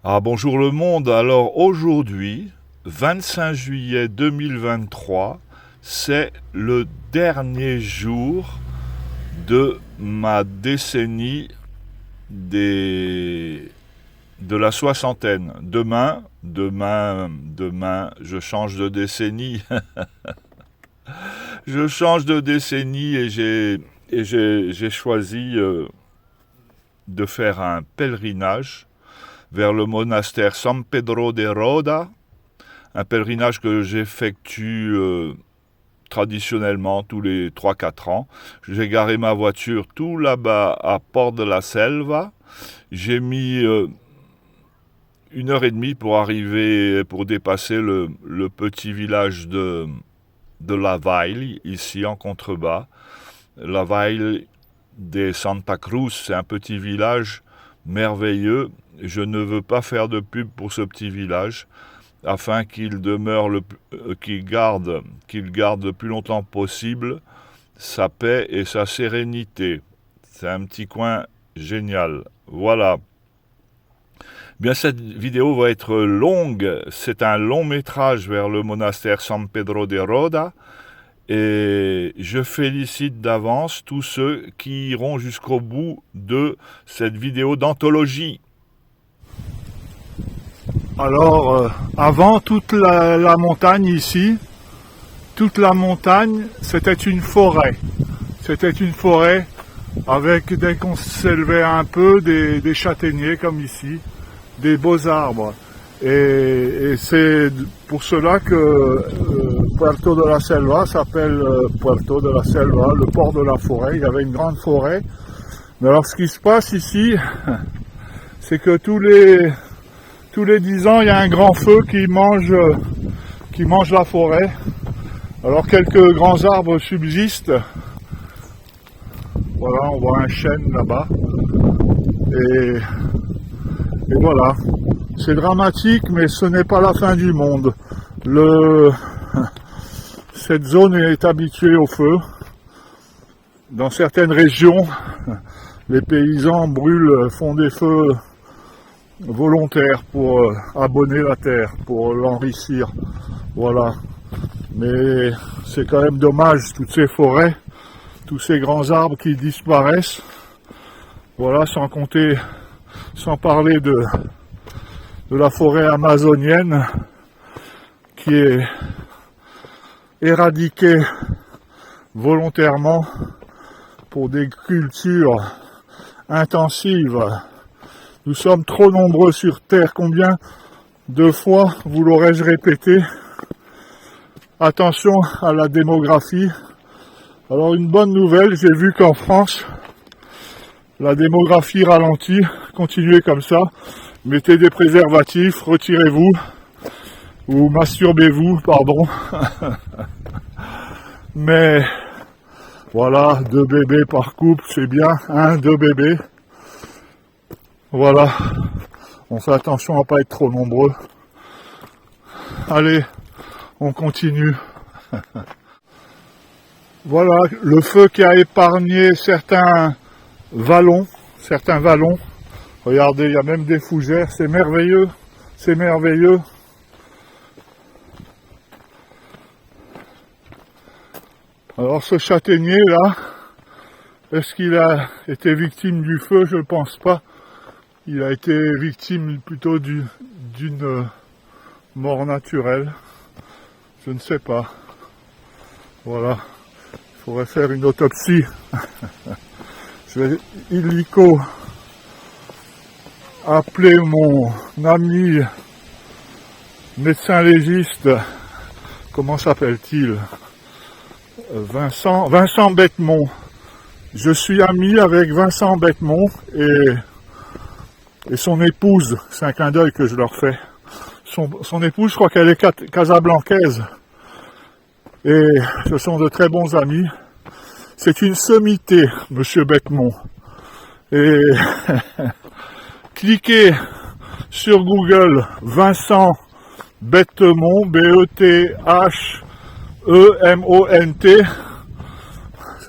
Ah bonjour le monde, alors aujourd'hui, 25 juillet 2023, c'est le dernier jour de ma décennie de la soixantaine. Demain, je change de décennie. Je change de décennie et j'ai choisi de faire un pèlerinage vers le monastère San Pedro de Roda, un pèlerinage que j'effectue traditionnellement tous les 3 4 ans. J'ai garé ma voiture tout là-bas à Port de la Selva. J'ai mis 1 heure et demie pour dépasser le petit village de La Vaille, ici en contrebas. La Vaille de Santa Cruz, c'est un petit village merveilleux. Je ne veux pas faire de pub pour ce petit village afin qu'il demeure qu'il garde le plus longtemps possible sa paix et sa sérénité. C'est un petit coin génial. Voilà. Bien, cette vidéo va être longue. C'est un long métrage vers le monastère San Pedro de Roda. Et je félicite d'avance tous ceux qui iront jusqu'au bout de cette vidéo d'anthologie. Alors, avant, toute la montagne ici, toute la montagne, c'était une forêt. C'était une forêt avec, dès qu'on s'élevait un peu, des châtaigniers comme ici, des beaux arbres. Et c'est pour cela que Puerto de la Selva s'appelle Puerto de la Selva, le port de la forêt. Il y avait une grande forêt. Mais alors, ce qui se passe ici, c'est que tous les 10 ans, il y a un grand feu qui mange la forêt. Alors quelques grands arbres subsistent. Voilà, on voit un chêne là-bas. Et voilà. C'est dramatique, mais ce n'est pas la fin du monde. Cette zone est habituée au feu. Dans certaines régions, les paysans font des feux volontaire pour abonner la terre, pour l'enrichir. Voilà. Mais c'est quand même dommage, toutes ces forêts, tous ces grands arbres qui disparaissent. Voilà, sans parler de la forêt amazonienne qui est éradiquée volontairement pour des cultures intensives. Nous sommes trop nombreux sur Terre. Combien de fois vous l'aurais-je répété? Attention à la démographie. Alors une bonne nouvelle, j'ai vu qu'en France, la démographie ralentit. Continuez comme ça. Mettez des préservatifs, retirez-vous. Ou masturbez-vous, pardon. Mais voilà, 2 bébés par couple, c'est bien. 2 bébés. Voilà, on fait attention à ne pas être trop nombreux. Allez, on continue. Voilà, le feu qui a épargné certains vallons. Regardez, il y a même des fougères, c'est merveilleux, c'est merveilleux. Alors ce châtaignier là, est-ce qu'il a été victime du feu? Je ne pense pas. Il a été victime plutôt d'une mort naturelle. Je ne sais pas. Voilà. Il faudrait faire une autopsie. Je vais illico appeler mon ami médecin légiste. Comment s'appelle-t-il? Vincent Bettemont. Je suis ami avec Vincent Bettemont et son épouse, c'est un clin d'œil que je leur fais. Son épouse, je crois qu'elle est casablancaise. Et ce sont de très bons amis. C'est une sommité, monsieur Bettemont. Et cliquez sur Google Vincent Bettemont, B-E-T-H-E-M-O-N-T.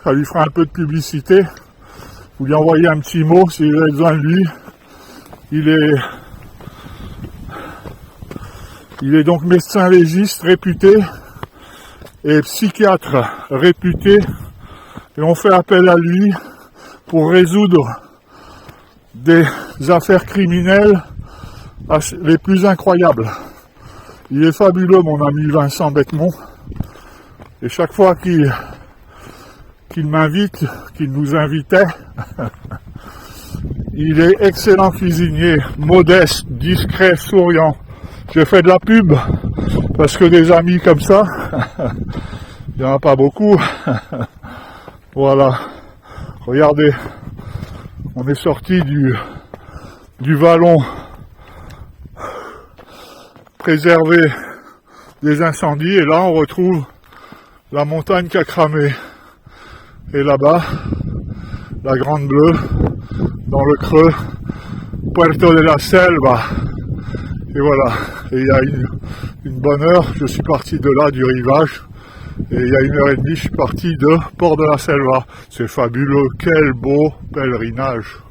Ça lui fera un peu de publicité. Vous lui envoyez un petit mot si vous avez besoin de lui. Il est Il est donc médecin légiste réputé et psychiatre réputé, et on fait appel à lui pour résoudre des affaires criminelles les plus incroyables. Il est fabuleux, mon ami Vincent Bettemont, et chaque fois qu'il m'invite, qu'il nous invitait, il est excellent cuisinier, modeste, discret, souriant. J'ai fait de la pub, parce que des amis comme ça, il n'y en a pas beaucoup. Voilà, regardez, on est sorti du vallon préservé des incendies, et là on retrouve la montagne qui a cramé. Et là-bas, la Grande Bleue, dans le creux, Puerto de la Selva. Et voilà, et il y a une bonne heure, je suis parti de là, du rivage, et il y a 1h30, je suis parti de Port de la Selva. C'est fabuleux, quel beau pèlerinage.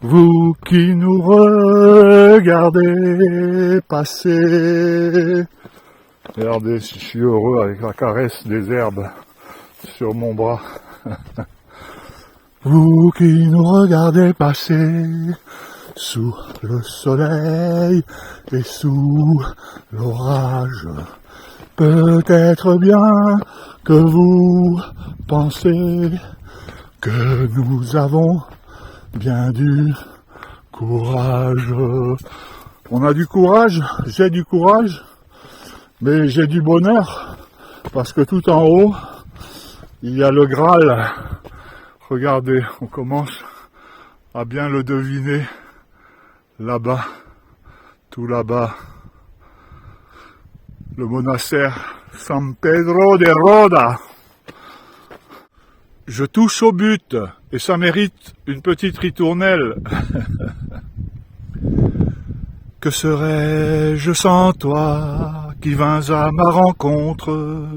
Vous qui nous regardez passer, regardez si je suis heureux avec la caresse des herbes sur mon bras. Vous qui nous regardez passer sous le soleil et sous l'orage, peut-être bien que vous pensez que nous avons bien du courage. On a du courage, j'ai du courage, mais j'ai du bonheur, parce que tout en haut, il y a le Graal. Regardez, on commence à bien le deviner. Là-bas, tout là-bas, le monastère San Pedro de Roda. Je touche au but, et ça mérite une petite ritournelle. Que serais-je sans toi qui vins à ma rencontre?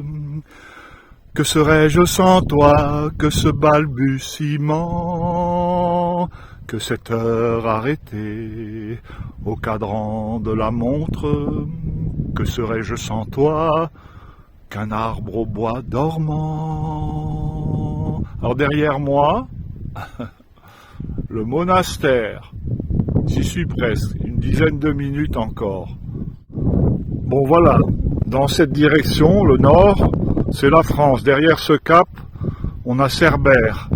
Que serais-je sans toi que ce balbutiement, que cette heure arrêtée au cadran de la montre? Que serais-je sans toi qu'un arbre au bois dormant? Alors derrière moi, le monastère, j'y suis presque, une dizaine de minutes encore. Bon voilà, dans cette direction, le nord, c'est la France. Derrière ce cap, on a Cerbère.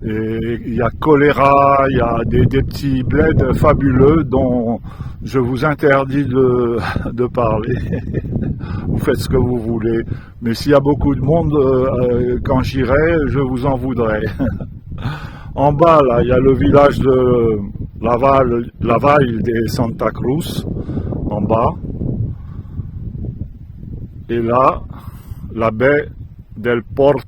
Et il y a Choléra, il y a des petits bleds fabuleux dont je vous interdis de parler. Vous faites ce que vous voulez. Mais s'il y a beaucoup de monde, quand j'irai, je vous en voudrais. En bas, là, il y a le village de la Valle de Santa Cruz, en bas. Et là, la baie del Port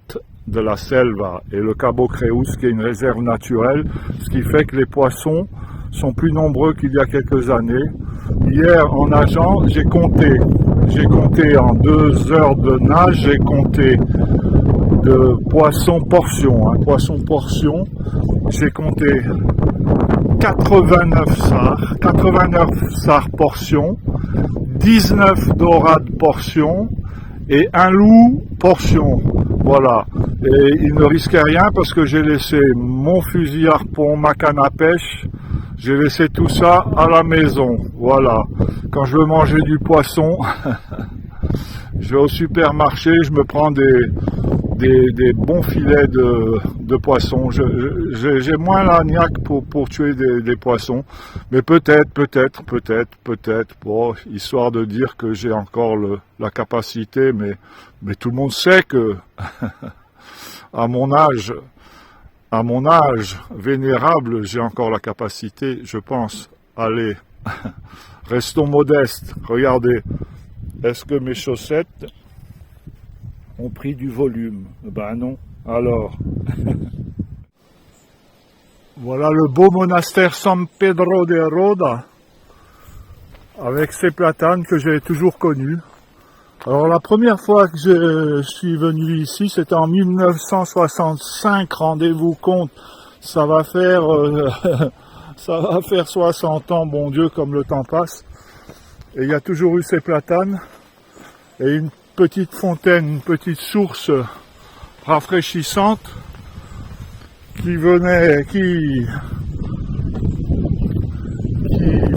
de la Selva et le Cabo Creus, qui est une réserve naturelle, ce qui fait que les poissons sont plus nombreux qu'il y a quelques années. Hier, en nageant, j'ai compté en 2 heures de nage, j'ai compté de poissons portions, poisson portion, j'ai compté 89 sars portions, 19 dorades portions et un loup portion. Voilà. Et il ne risquait rien parce que j'ai laissé mon fusil harpon, ma canne à pêche, j'ai laissé tout ça à la maison. Voilà. Quand je veux manger du poisson, je vais au supermarché, je me prends des bons filets de poissons. J'ai moins la niaque pour tuer des poissons, mais peut-être, bon, histoire de dire que j'ai encore la capacité, mais tout le monde sait que à mon âge vénérable, j'ai encore la capacité, je pense. Allez, restons modestes. Regardez, est-ce que mes chaussettes ont pris du volume? Ben non. Alors, voilà le beau monastère San Pedro de Roda, avec ses platanes que j'ai toujours connus. Alors la première fois que je suis venu ici, c'était en 1965, rendez-vous compte, ça va faire ça va faire 60 ans, bon Dieu, comme le temps passe. Et il y a toujours eu ces platanes et une petite fontaine, une petite source rafraîchissante qui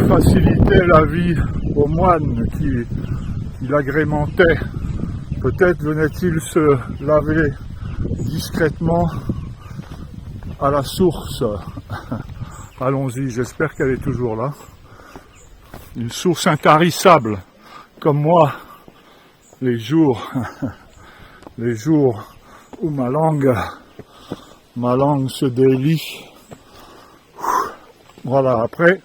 facilitait la vie aux moines, qui l'agrémentait. Peut-être venait-il se laver discrètement à la source. Allons-y, j'espère qu'elle est toujours là. Une source intarissable, comme moi, les jours où ma langue se délie. Voilà, après,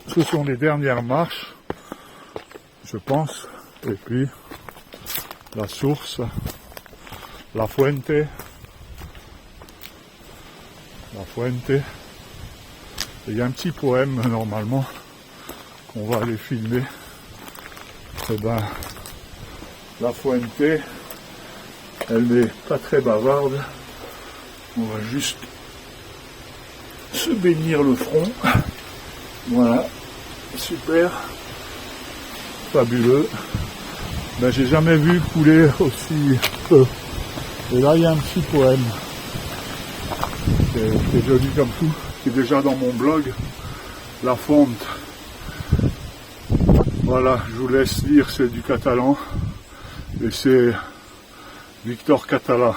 ce sont les dernières marches, je pense, et puis la source, la fuente, et il y a un petit poème, normalement, qu'on va aller filmer. Eh ben, la fuente, elle n'est pas très bavarde, on va juste se bénir le front. Voilà, super, fabuleux. Ben, j'ai jamais vu couler aussi peu. Et là, il y a un petit poème qui est joli comme tout, qui est déjà dans mon blog, La Fonte. Voilà, je vous laisse lire, c'est du catalan, et c'est Victor Catala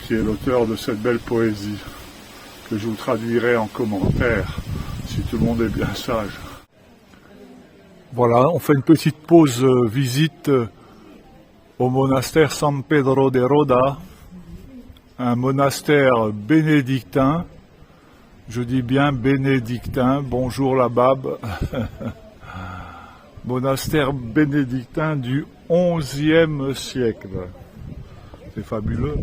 qui est l'auteur de cette belle poésie, que je vous traduirai en commentaire, si tout le monde est bien sage. Voilà, on fait une petite pause visite au monastère San Pedro de Roda, un monastère bénédictin, je dis bien bénédictin, bonjour la Bab, monastère bénédictin du XIe siècle, c'est fabuleux.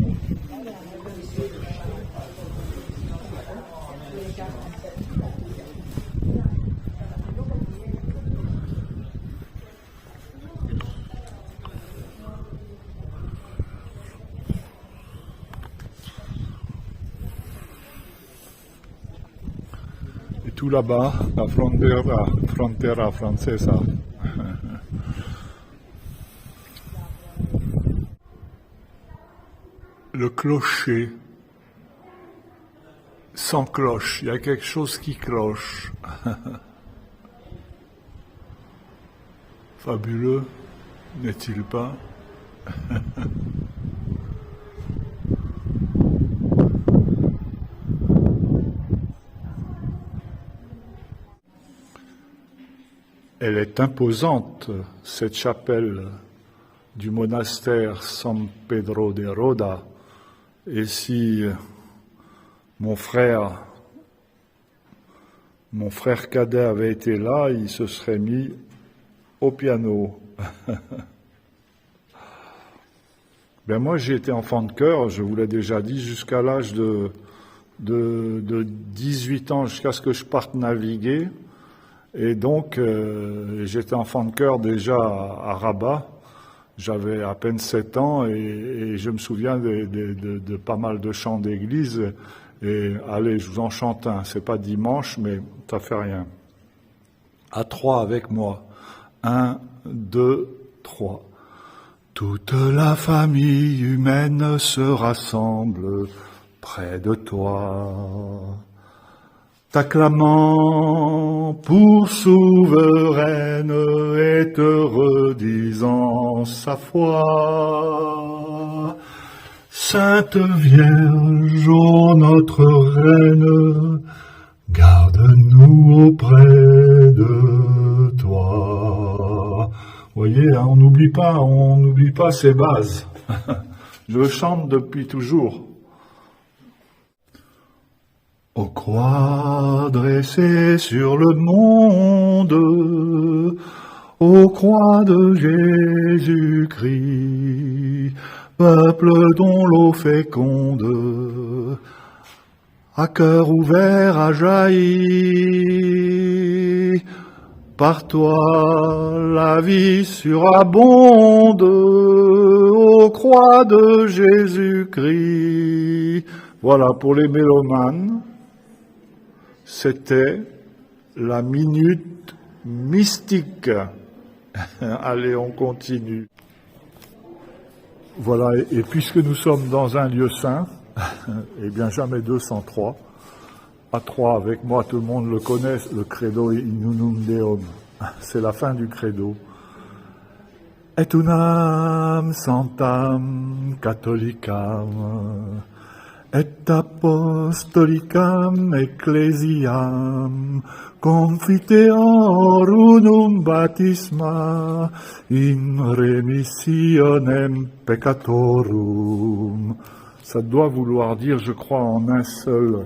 Et tout là-bas, la frontera francesa. Le clocher, sans cloche, il y a quelque chose qui cloche. Fabuleux, n'est-il pas? Elle est imposante, cette chapelle du monastère San Pedro de Roda. Et si mon frère cadet avait été là, il se serait mis au piano. Ben moi, j'ai été enfant de chœur, je vous l'ai déjà dit, jusqu'à l'âge de 18 ans, jusqu'à ce que je parte naviguer. Et donc, j'étais enfant de chœur déjà à Rabat. J'avais à peine 7 ans et je me souviens de pas mal de chants d'église. Et allez, je vous en chante un. C'est pas dimanche, mais ça fait rien. À 3 avec moi. 1, 2, 3. Toute la famille humaine se rassemble près de toi, t'acclamant pour souveraine et te redisant sa foi. Sainte Vierge, ô notre Reine, garde-nous auprès de toi. Vous voyez, hein, on n'oublie pas ces bases. Je le chante depuis toujours. Aux croix dressées sur le monde, aux croix de Jésus-Christ, peuple dont l'eau féconde, à cœur ouvert a jailli, Par toi, la vie surabonde aux croix de Jésus-Christ. Voilà, pour les mélomanes, c'était la minute mystique. Allez, on continue. Voilà, et puisque nous sommes dans un lieu saint, eh bien jamais 203. À 3 avec moi, tout le monde le connaît, le credo in unum Deum. C'est la fin du credo. Et unam santam catholicam, et apostolicam ecclesiam, confiteor unum baptisma, in remissionem peccatorum. Ça doit vouloir dire, je crois, en un seul.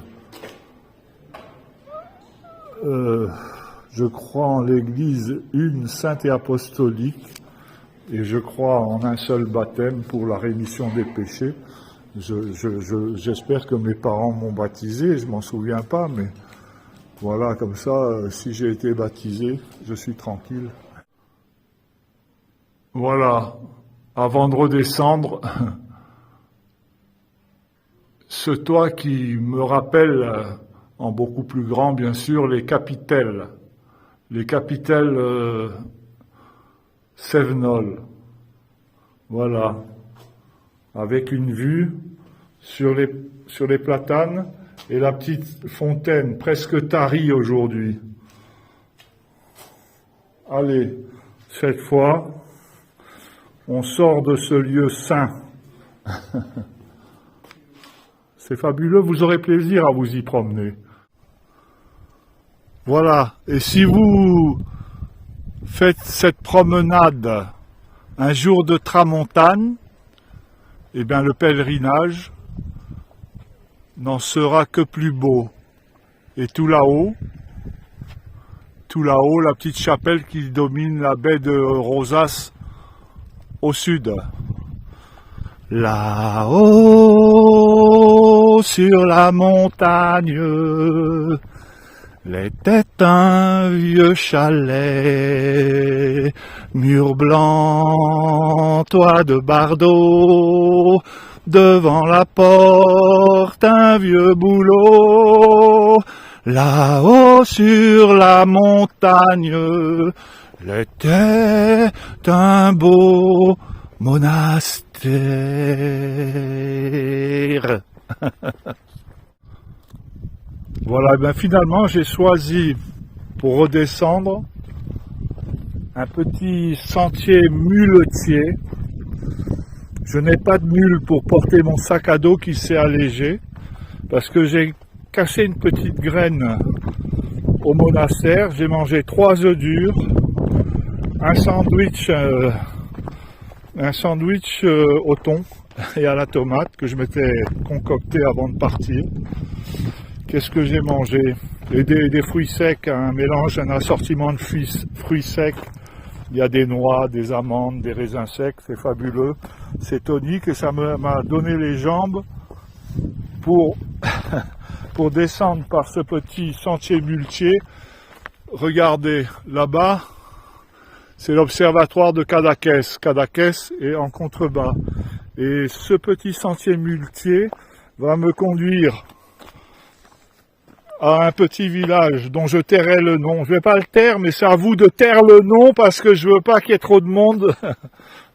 Je crois en l'Église une sainte et apostolique, et je crois en un seul baptême pour la rémission des péchés. J'espère que mes parents m'ont baptisé, je m'en souviens pas, mais voilà, comme ça, si j'ai été baptisé, je suis tranquille. Voilà, avant de redescendre, ce toit qui me rappelle, en beaucoup plus grand bien sûr, les capitelles Cévenol. Voilà, avec une vue sur les platanes et la petite fontaine presque tarie aujourd'hui. Allez, cette fois, on sort de ce lieu saint. C'est fabuleux, vous aurez plaisir à vous y promener. Voilà, et si vous faites cette promenade un jour de tramontane, eh bien le pèlerinage n'en sera que plus beau. Et tout là-haut, la petite chapelle qui domine la baie de Rosas au sud. Là-haut, sur la montagne, l'était un vieux chalet, mur blanc, toit de bardeaux, devant la porte un vieux bouleau. Là-haut sur la montagne, l'était un beau monastère. Voilà, ben finalement j'ai choisi pour redescendre un petit sentier muletier. Je n'ai pas de mule pour porter mon sac à dos qui s'est allégé parce que j'ai cassé une petite graine au monastère. J'ai mangé 3 œufs durs, un sandwich au thon et à la tomate que je m'étais concocté avant de partir. Qu'est-ce que j'ai mangé? Et des fruits secs, un mélange, un assortiment de fruits secs. Il y a des noix, des amandes, des raisins secs, c'est fabuleux. C'est tonique et ça m'a donné les jambes pour descendre par ce petit sentier muletier. Regardez, là-bas, c'est l'observatoire de Cadaqués. Cadaqués est en contrebas. Et ce petit sentier muletier va me conduire à un petit village dont je tairai le nom. Je ne vais pas le taire, mais c'est à vous de taire le nom parce que je veux pas qu'il y ait trop de monde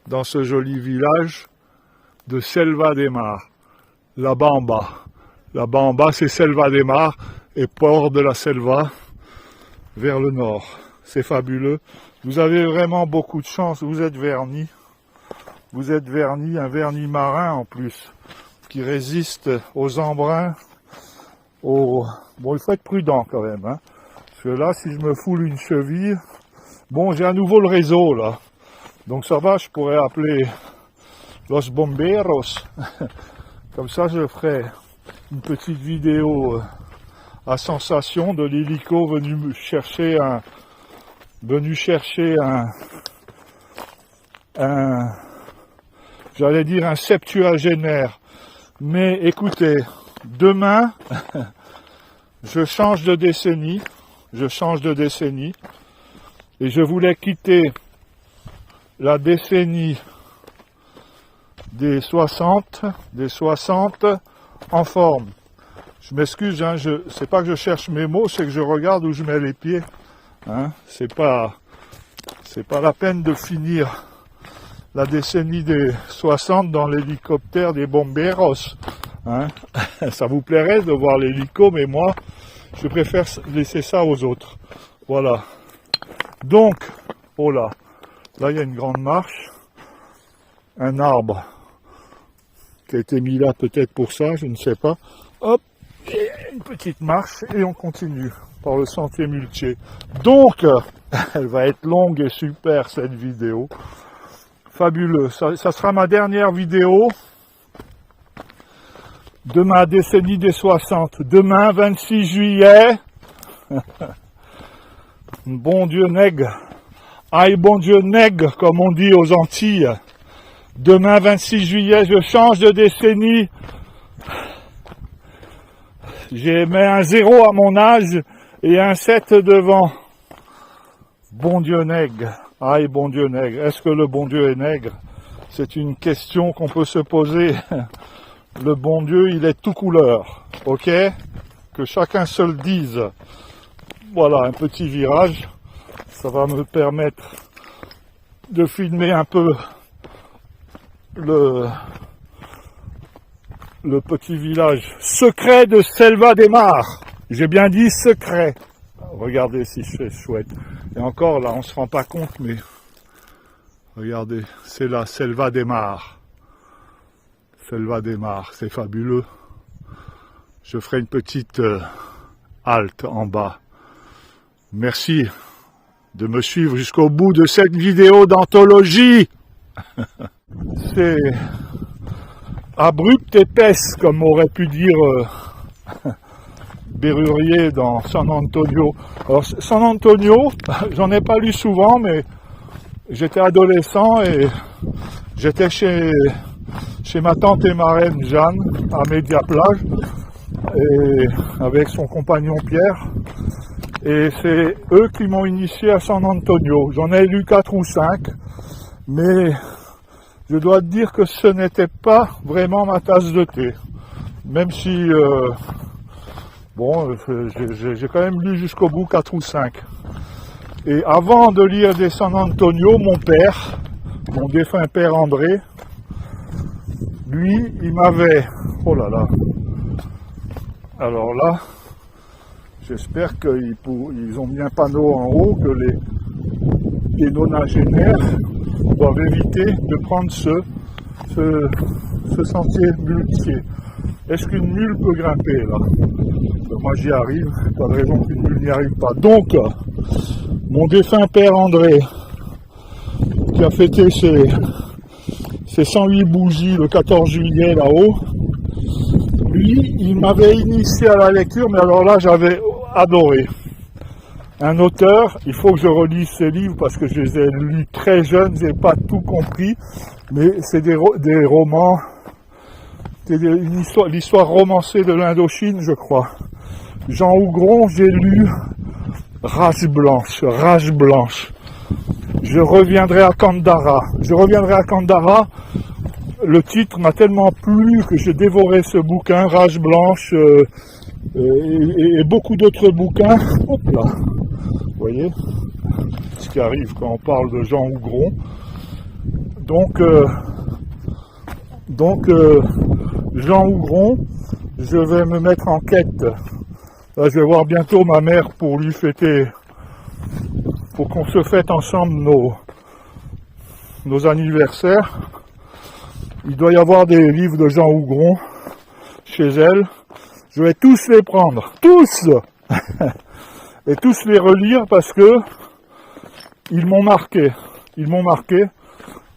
dans ce joli village de Selva de Mar. Là-bas en bas. Là-bas en bas, c'est Selva de Mar et Port de la Selva vers le nord. C'est fabuleux. Vous avez vraiment beaucoup de chance. Vous êtes vernis. Vous êtes vernis, un vernis marin en plus, qui résiste aux embruns. Bon, il faut être prudent quand même, hein. Parce que là, si je me foule une cheville, bon, j'ai à nouveau le réseau là. Donc ça va, je pourrais appeler Los Bomberos. Comme ça, je ferai une petite vidéo à sensation de l'hélico venu chercher j'allais dire un septuagénaire. Mais écoutez, demain, je change de décennie. Et je voulais quitter la décennie des 60 en forme. Je m'excuse, hein, c'est pas que je cherche mes mots, c'est que je regarde où je mets les pieds. Hein, c'est pas la peine de finir la décennie des 60 dans l'hélicoptère des bomberos. Hein. Ça vous plairait de voir l'hélico, mais moi, je préfère laisser ça aux autres. Voilà. Donc, oh là il y a une grande marche, un arbre qui a été mis là peut-être pour ça, je ne sais pas. Hop, et une petite marche et on continue par le sentier muletier. Donc, elle va être longue et super cette vidéo. Fabuleux. Ça sera ma dernière vidéo de ma décennie des 60. Demain, 26 juillet. Bon Dieu nègre. Aïe bon Dieu nègre, comme on dit aux Antilles. Demain, 26 juillet, je change de décennie. J'ai mis un 0 à mon âge et un 7 devant. Bon Dieu nègre. Aïe, bon Dieu nègre. Est-ce que le bon Dieu est nègre? C'est une question qu'on peut se poser. Le bon Dieu, il est tout couleur. Ok? Que chacun se le dise. Voilà, un petit virage. Ça va me permettre de filmer un peu le petit village secret de Selva de Mar. J'ai bien dit secret. Regardez si c'est chouette. Et encore là, on se rend pas compte, mais regardez, c'est la Selva de Mar. Selva de Mar, c'est fabuleux. Je ferai une petite halte en bas. Merci de me suivre jusqu'au bout de cette vidéo d'anthologie. C'est abrupt épaisse, comme aurait pu dire Bérurier dans San Antonio. Alors, San Antonio, j'en ai pas lu souvent, mais j'étais adolescent et j'étais chez ma tante et marraine Jeanne, à Média-Plage, et avec son compagnon Pierre. Et c'est eux qui m'ont initié à San Antonio. J'en ai lu 4 ou 5, mais je dois te dire que ce n'était pas vraiment ma tasse de thé. Même si, bon, j'ai quand même lu jusqu'au bout 4 ou 5. Et avant de lire des San Antonio, mon père, mon défunt père André, lui, il m'avait... Oh là là. Alors là, j'espère qu'ils ont mis un panneau en haut que les nonagénaires doivent éviter de prendre ce sentier muletier. Est-ce qu'une mule peut grimper là? Moi j'y arrive, pas de raison qu'une mule n'y arrive pas. Donc, mon défunt père André, qui a fêté ses 108 bougies le 14 juillet là-haut, lui, il m'avait initié à la lecture, mais alors là j'avais adoré. Un auteur, il faut que je relise ses livres parce que je les ai lus très jeunes, j'ai pas tout compris, mais c'est des romans, c'est l'histoire romancée de l'Indochine, je crois. Jean Hougron, j'ai lu Rage blanche. Je reviendrai à Kandahar. Le titre m'a tellement plu que j'ai dévoré ce bouquin, Rage blanche, et beaucoup d'autres bouquins. Hop là, vous voyez ce qui arrive quand on parle de Jean Hougron. Donc, Jean Hougron, je vais me mettre en quête. Là, je vais voir bientôt ma mère pour lui fêter, pour qu'on se fête ensemble nos anniversaires. Il doit y avoir des livres de Jean Hougron chez elle. Je vais tous les prendre, tous et tous les relire parce que ils m'ont marqué.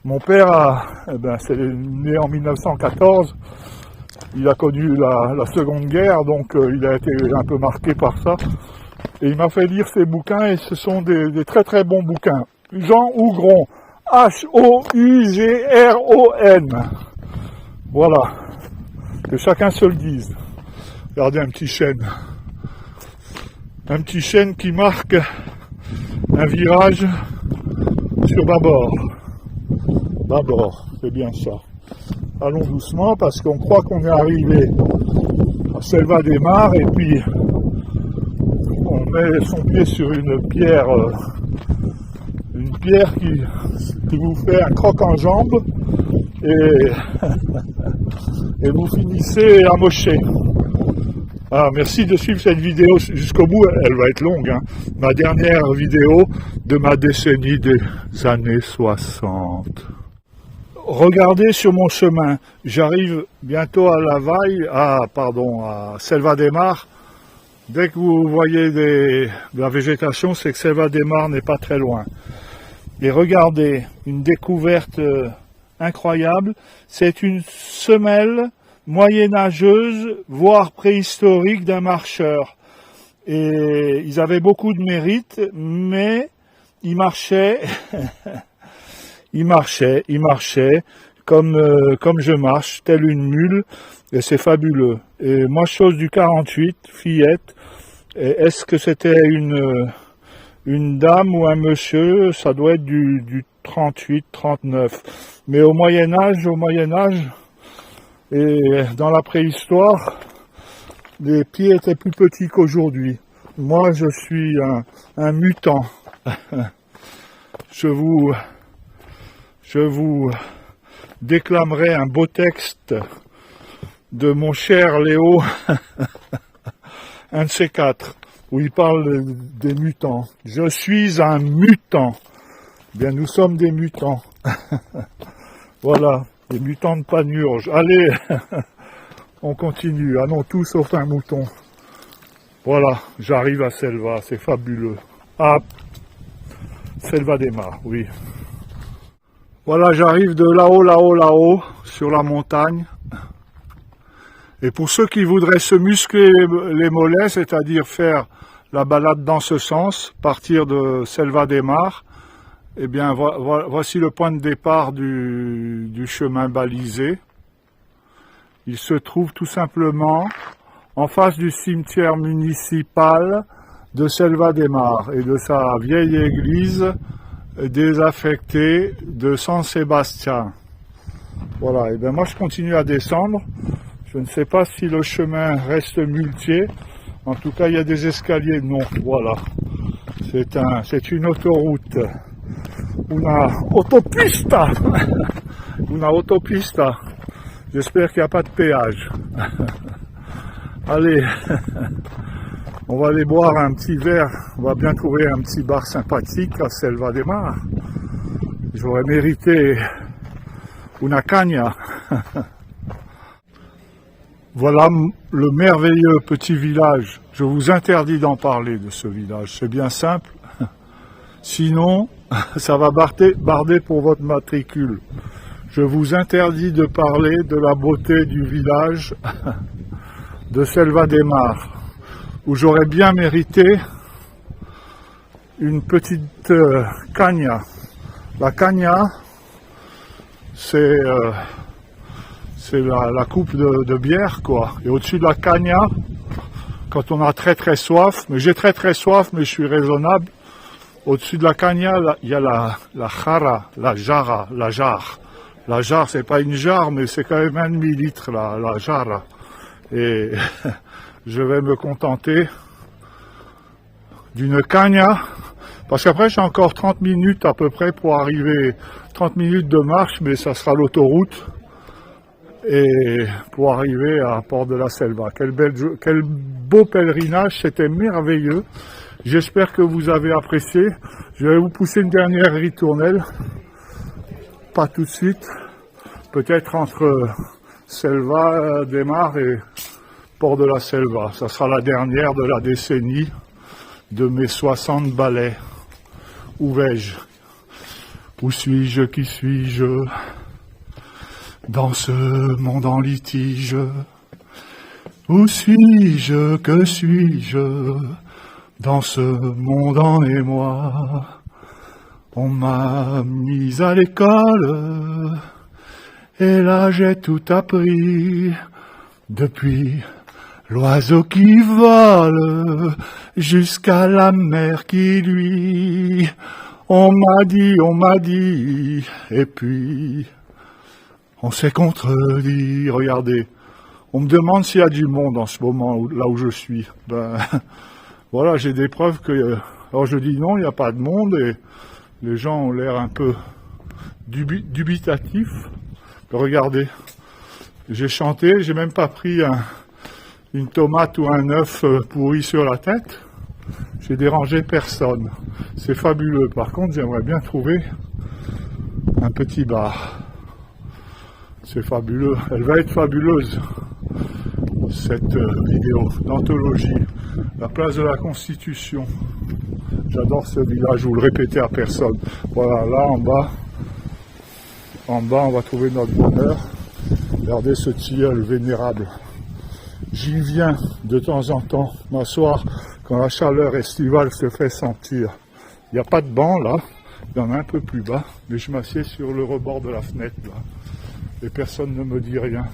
Mon père c'est né en 1914. Il a connu la Seconde Guerre, donc il a été un peu marqué par ça. Et il m'a fait lire ces bouquins et ce sont des très très bons bouquins. Jean Hougron, H-O-U-G-R-O-N. Voilà, que chacun se le dise. Regardez un petit chêne qui marque un virage sur bâbord. Bâbord, c'est bien ça. Allons doucement parce qu'on croit qu'on est arrivé à Selva des Mares et puis on met son pied sur une pierre qui vous fait un croc en jambe et, et vous finissez amoché. Ah, merci de suivre cette vidéo jusqu'au bout, elle va être longue, hein. Ma dernière vidéo de ma décennie des années 60. Regardez sur mon chemin, j'arrive bientôt à à Selva des Mares. Dès que vous voyez de la végétation, c'est que Selva des Mares n'est pas très loin. Et regardez, une découverte incroyable, c'est une semelle moyenâgeuse, voire préhistorique d'un marcheur. Et ils avaient beaucoup de mérite, mais ils marchaient, ils marchaient comme je marche, tel une mule, et c'est fabuleux. Et moi, chose du 48, fillette, est-ce que c'était une dame ou un monsieur? Ça doit être du 38, 39. Mais au Moyen-Âge, et dans la préhistoire, les pieds étaient plus petits qu'aujourd'hui. Moi, je suis un mutant. Je vous déclamerai un beau texte de mon cher Léo, un de ces quatre, où il parle des mutants. Je suis un mutant. Bien, nous sommes des mutants. Voilà, des mutants de Panurge. Allez, on continue. Ah non, tout sauf un mouton. Voilà, j'arrive à Selva, c'est fabuleux. Ah, Selva des Mares, oui. Voilà, j'arrive de là-haut, sur la montagne. Et pour ceux qui voudraient se muscler les mollets, c'est-à-dire faire la balade dans ce sens, partir de Selva des Mares, eh bien, voici le point de départ du chemin balisé. Il se trouve tout simplement en face du cimetière municipal de Selva des Mares et de sa vieille église désaffectée de San Sébastien. Voilà, et bien moi je continue à descendre. Je ne sais pas si le chemin reste muletier. En tout cas, il y a des escaliers. Non, voilà. C'est une autoroute. Una autopista. Una autopista. J'espère qu'il n'y a pas de péage. Allez, on va aller boire un petit verre. On va bien trouver un petit bar sympathique à Selva des Mares. J'aurais mérité una caña. Voilà le merveilleux petit village. Je vous interdis d'en parler de ce village. C'est bien simple. Sinon, ça va barder pour votre matricule. Je vous interdis de parler de la beauté du village de Selva des Mares, où j'aurais bien mérité une petite caña. La caña, c'est la coupe de bière, quoi. Et au-dessus de la caña, quand on a très soif, mais j'ai très soif, mais je suis raisonnable, au-dessus de la caña, il y a la jarra, la jarre. La jarre, c'est pas une jarre, mais c'est quand même 1 demi-litre, la jarra. Et je vais me contenter d'une caña, parce qu'après j'ai encore 30 minutes à peu près pour arriver, 30 minutes de marche, mais ça sera l'autoroute, et pour arriver à Port de la Selva. Quel beau pèlerinage, c'était merveilleux. J'espère que vous avez apprécié. Je vais vous pousser une dernière ritournelle, pas tout de suite, peut-être entre Selva des Mares et Port de la Selva. Ça sera la dernière de la décennie de mes 60 balais. Où vais-je? Où suis-je? Qui suis-je? Dans ce monde en litige. Où suis-je? Que suis-je? Dans ce monde en émoi. On m'a mis à l'école, et là j'ai tout appris. Depuis L'oiseau qui vole jusqu'à la mer qui lui, on m'a dit, et puis on s'est contredit. Regardez, on me demande s'il y a du monde en ce moment, là où je suis. Ben, voilà, j'ai des preuves que... Alors je dis non, il n'y a pas de monde, et les gens ont l'air un peu dubitatifs. Regardez, j'ai chanté, j'ai même pas pris une tomate ou un œuf pourri sur la tête. J'ai dérangé personne. C'est fabuleux. Par contre, j'aimerais bien trouver un petit bar. C'est fabuleux. Elle va être fabuleuse, cette vidéo d'anthologie. La place de la Constitution. J'adore ce village, vous le répétez à personne. Voilà, là en bas, on va trouver notre bonheur. Regardez ce tilleul vénérable. J'y viens de temps en temps m'asseoir quand la chaleur estivale se fait sentir. Il n'y a pas de banc là, il y en a un peu plus bas, mais je m'assieds sur le rebord de la fenêtre là. Et personne ne me dit rien.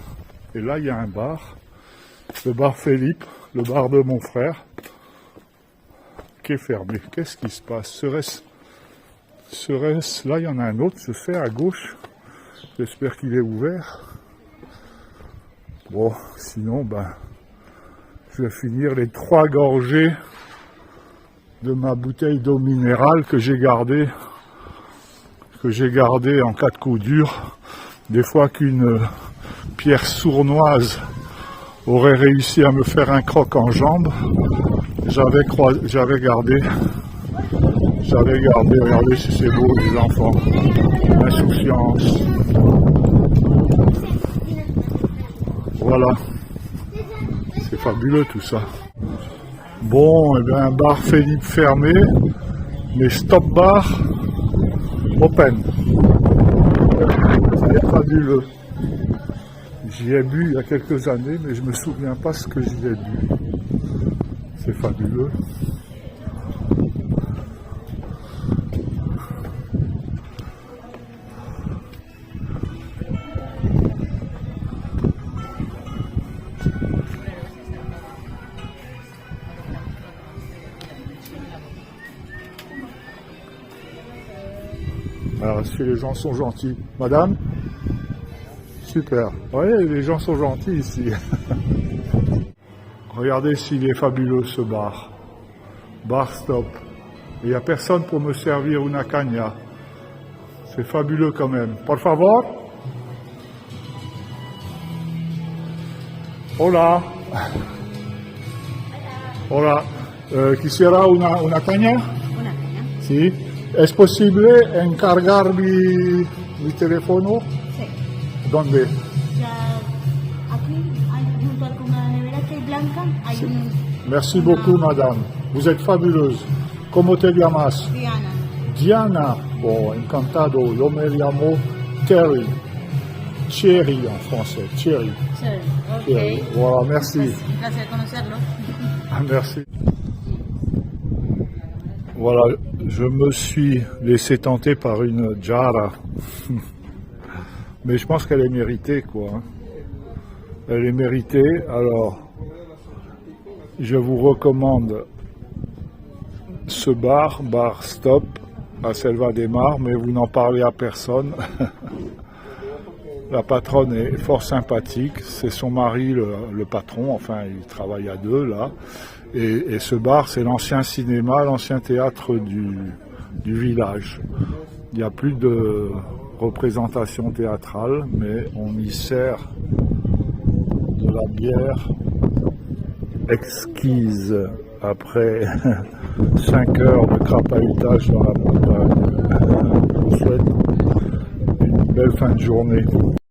Et là il y a un bar, le bar Philippe, le bar de mon frère, qui est fermé. Qu'est-ce qui se passe? Serait-ce... Là il y en a un autre, je sais, à gauche. J'espère qu'il est ouvert. Bon, sinon, ben, je vais finir les 3 gorgées de ma bouteille d'eau minérale que j'ai gardée en cas de coup dur. Des fois qu'une pierre sournoise aurait réussi à me faire un croc en jambe, j'avais gardé, regardez si c'est beau les enfants, l'insouciance. Voilà, c'est fabuleux tout ça. Bon, et bien un bar Philippe fermé, mais stop bar open. C'est fabuleux. J'y ai bu il y a quelques années, mais je ne me souviens pas ce que j'y ai bu. C'est fabuleux. Alors, est-ce que les gens sont gentils? Madame? Super. Oui, les gens sont gentils ici. Regardez s'il est fabuleux ce bar. Bar stop. Il n'y a personne pour me servir una caña. C'est fabuleux quand même. Por favor? Hola. Hola. Quisiera una caña? Una caña. Sí. ¿Es posible encargar mi teléfono? Sí. ¿Dónde? Ya aquí, junto con la nevera que es blanca, hay un... Merci beaucoup, madame. Vous êtes fabuleuse. ¿Cómo te llamas? Diana. Diana. Bon, encantado. Yo me llamo Terry. Thierry en français. Thierry. Sí, ok. Thierry. Voilà, merci. Un placer conocerlo. Ah, merci. Voilà, je me suis laissé tenter par une Jara. Mais je pense qu'elle est méritée, quoi. Elle est méritée. Alors, je vous recommande ce bar stop à Selva des Mars, mais vous n'en parlez à personne. La patronne est fort sympathique, c'est son mari le patron, enfin ils travaillent à deux là. Et ce bar, c'est l'ancien cinéma, l'ancien théâtre du village. Il n'y a plus de représentation théâtrale, mais on y sert de la bière exquise après 5 heures de crapahutage dans la montagne. Je vous souhaite une belle fin de journée.